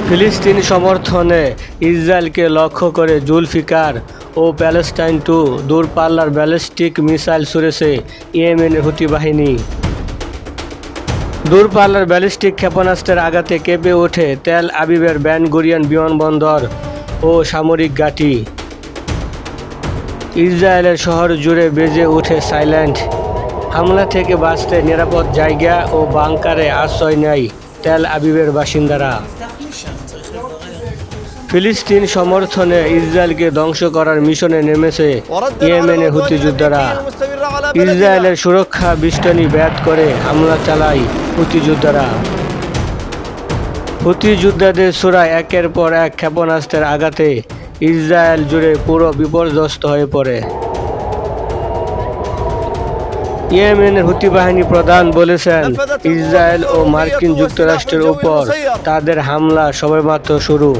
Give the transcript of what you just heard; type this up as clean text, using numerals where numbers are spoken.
ফিলিস্তিন সমর্থনে ইসরায়েলকে লক্ষ্য করে জুলফিকার ও প্যালেস্টাইন টু দূরপাল্লার ব্যালিস্টিক মিসাইল ছুড়েছে ইয়েমেনের হুতি বাহিনী। দূরপাল্লার ব্যালিস্টিক ক্ষেপণাস্ত্রের আঘাতে কেঁপে ওঠে তেল আবিবের বেন গুরিয়ন বিমানবন্দর ও সামরিক ঘাঁটি। ইসরায়েলের শহর জুড়ে বেজে ওঠে সাইলেন্ট। হামলা থেকে বাঁচতে নিরাপদ জায়গা ও বাংকারে আশ্রয় নেয় তেল আবিবের বাসিন্দারা। ফিলিস্তিন সমর্থনে ইসরায়েলকে ধ্বংস করার মিশনে নেমেছে ইয়েমেনের হুতি যোদ্ধারা। ইসরায়েলের সুরক্ষা বেষ্টনী ভেদ করে হামলা চালায় হুতি যোদ্ধারা। হুতি যোদ্ধাদের ছোড়ায় একের পর এক ক্ষেপণাস্ত্রের আঘাতে ইসরায়েল জুড়ে পুরো বিপর্যস্ত হয়ে পড়ে। ইয়েমেনের হুতি বাহিনী প্রধান বলেছেন, ইসরায়েল ও মার্কিন যুক্তরাষ্ট্রের উপর তাদের হামলা সবেমাত্র শুরু।